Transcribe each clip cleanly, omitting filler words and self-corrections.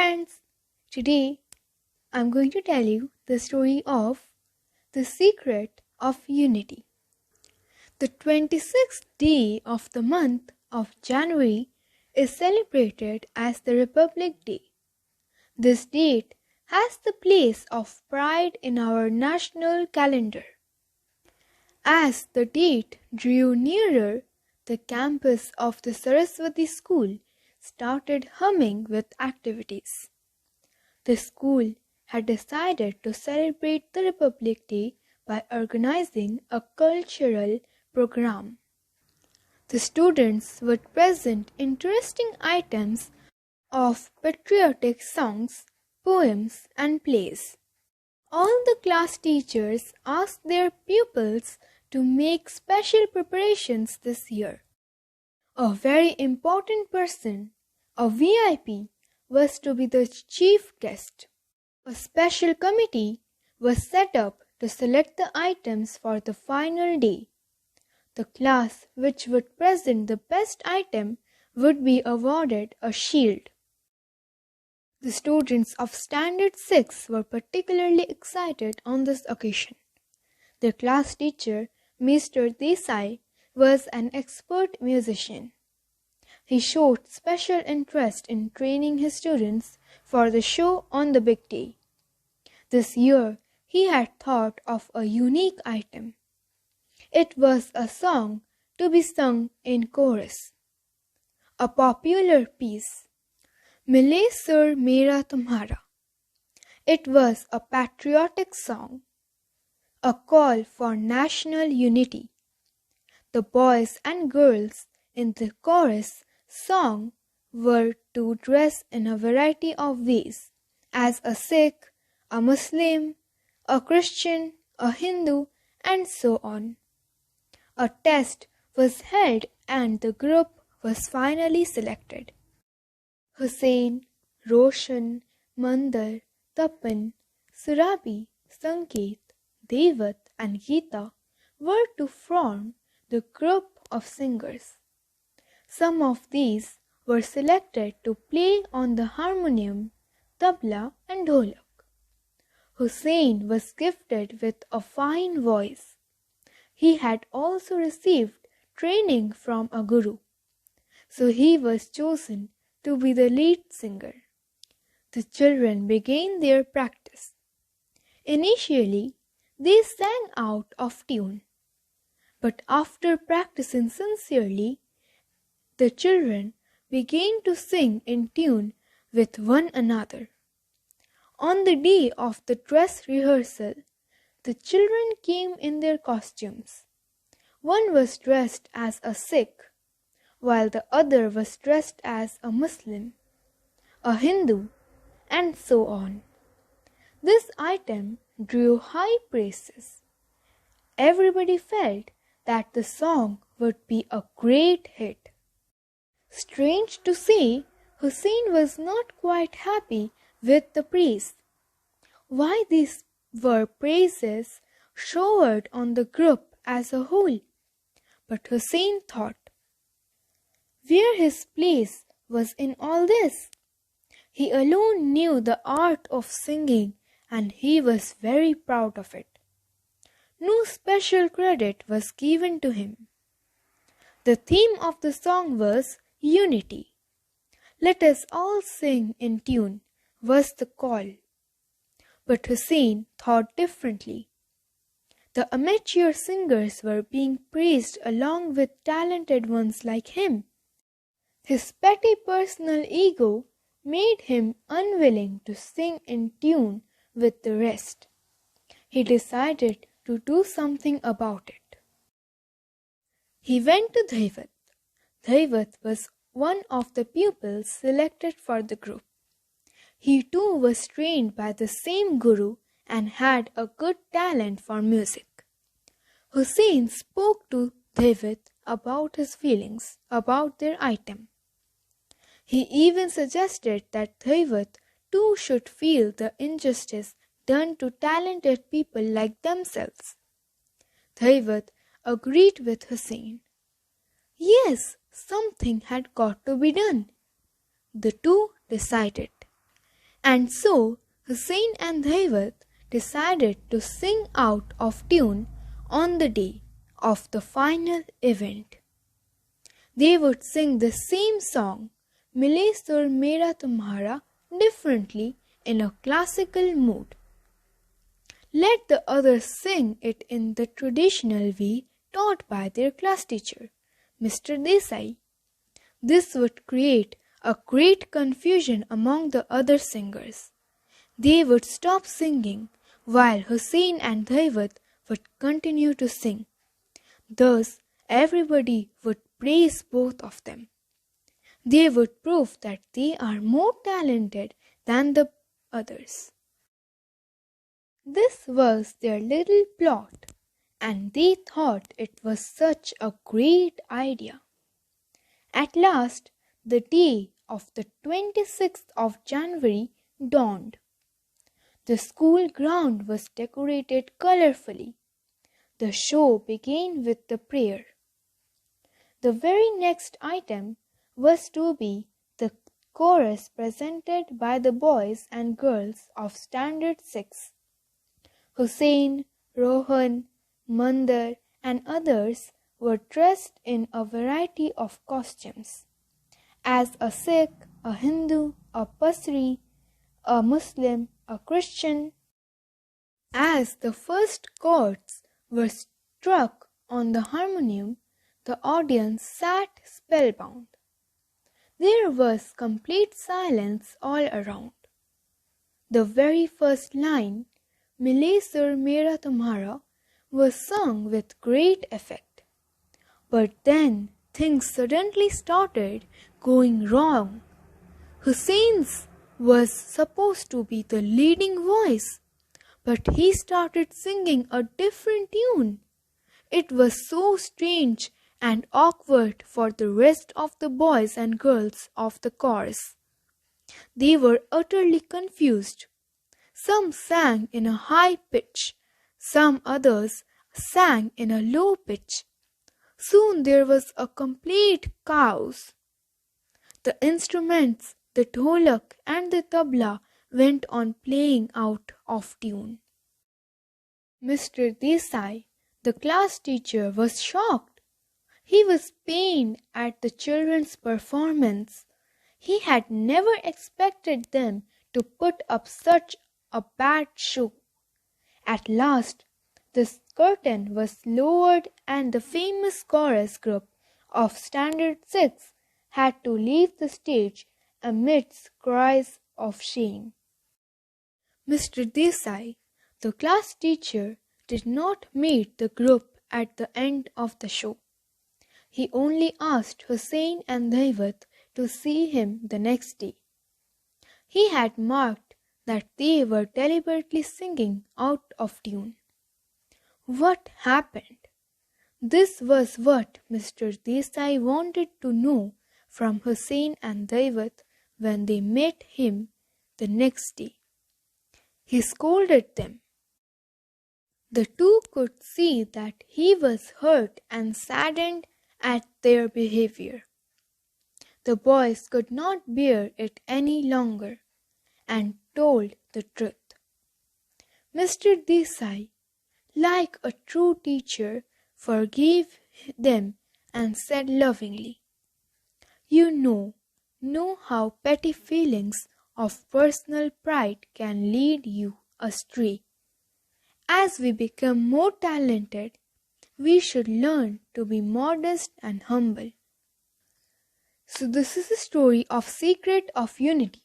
friends, today I'm going to tell you the story of The Secret of Unity. The 26th day of the month of January is celebrated as the Republic Day. This date has the place of pride in our national calendar. As the date drew nearer, the campus of the Saraswati School started humming with activities. The school had decided to celebrate the Republic Day by organizing a cultural program. The students would present interesting items of patriotic songs, poems, and plays. All the class teachers asked their pupils to make special preparations this year. A very important person, a VIP, was to be the chief guest. A special committee was set up to select the items for the final day. The class which would present the best item would be awarded a shield. The students of Standard 6 were particularly excited on this occasion. Their class teacher, Mr. Desai, was an expert musician. He showed special interest in training his students for the show on the big day. This year, he had thought of a unique item. It was a song to be sung in chorus. A popular piece, Mile Sur Mera Tumhara. It was a patriotic song, a call for national unity. The boys and girls in the chorus song were to dress in a variety of ways, as a Sikh, a Muslim, a Christian, a Hindu, and so on. A test was held and the group was finally selected. Hussain, Roshan, Mandar, Tapan, Surabi, Sanket, Devat, and Geeta were to form the group of singers. Some of these were selected to play on the harmonium, tabla, and dholak. Hussain was gifted with a fine voice. He had also received training from a guru, so he was chosen to be the lead singer. The children began their practice. Initially, they sang out of tune, but after practicing sincerely, the children began to sing in tune with one another. On the day of the dress rehearsal, the children came in their costumes. One was dressed as a Sikh, while the other was dressed as a Muslim, a Hindu, and so on. This item drew high praises. Everybody felt that the song would be a great hit. Strange to say, Hussain was not quite happy with the praise. Why these were praises showered on the group as a whole? But Hussain thought, where his place was in all this? He alone knew the art of singing and he was very proud of it. No special credit was given to him. The theme of the song was unity. Let us all sing in tune was the call. But Hussain thought differently. The amateur singers were being praised along with talented ones like him. His petty personal ego made him unwilling to sing in tune with the rest. He decided to do something about it. He went to Devat. Devat was one of the pupils selected for the group. He too was trained by the same guru and had a good talent for music. Hussain spoke to Devat about his feelings about their item. He even suggested that Devat too should feel the injustice done to talented people like themselves. Devat agreed with Hussain. Yes, something had got to be done. The two decided. And so Hussein and Daivat decided to sing out of tune on the day of the final event. They would sing the same song, Mile Sur Mera Tumhara, differently in a classical mood. Let the others sing it in the traditional way taught by their class teacher, Mr. Desai. This would create a great confusion among the other singers. They would stop singing while Hussein and Daivat would continue to sing. Thus, everybody would praise both of them. They would prove that they are more talented than the others. This was their little plot, and they thought it was such a great idea. At last, the day of the 26th of January dawned. The school ground was decorated colorfully. The show began with the prayer. The very next item was to be the chorus presented by the boys and girls of Standard 6. Hussein, Rohan, Mandar and others were dressed in a variety of costumes. As a Sikh, a Hindu, a Pasri, a Muslim, a Christian. As the first chords were struck on the harmonium, the audience sat spellbound. There was complete silence all around. The very first line, Mile Sur Mera Tumhara, was sung with great effect. But then things suddenly started going wrong. Hussein's was supposed to be the leading voice, but he started singing a different tune. It was so strange and awkward for the rest of the boys and girls of the chorus. They were utterly confused. Some sang in a high pitch, some others sang in a low pitch. Soon there was a complete chaos. The instruments, the dholak and the tabla went on playing out of tune. Mr. Desai, the class teacher, was shocked. He was pained at the children's performance. He had never expected them to put up such a bad show. At last, the curtain was lowered and the famous chorus group of Standard 6 had to leave the stage amidst cries of shame. Mr. Desai, the class teacher, did not meet the group at the end of the show. He only asked Hussein and Daivat to see him the next day. He had marked that they were deliberately singing out of tune. What happened? This was what Mr. Desai wanted to know from Hussein and Daivat when they met him the next day. He scolded them. The two could see that he was hurt and saddened at their behavior. The boys could not bear it any longer and told the truth. Mr. Desai, like a true teacher, forgave them and said lovingly, "You know how petty feelings of personal pride can lead you astray. As we become more talented, we should learn to be modest and humble." So this is the story of Secret of Unity.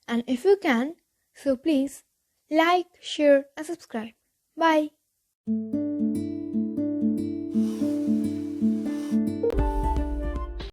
And if you can, so please like, share and subscribe. Bye.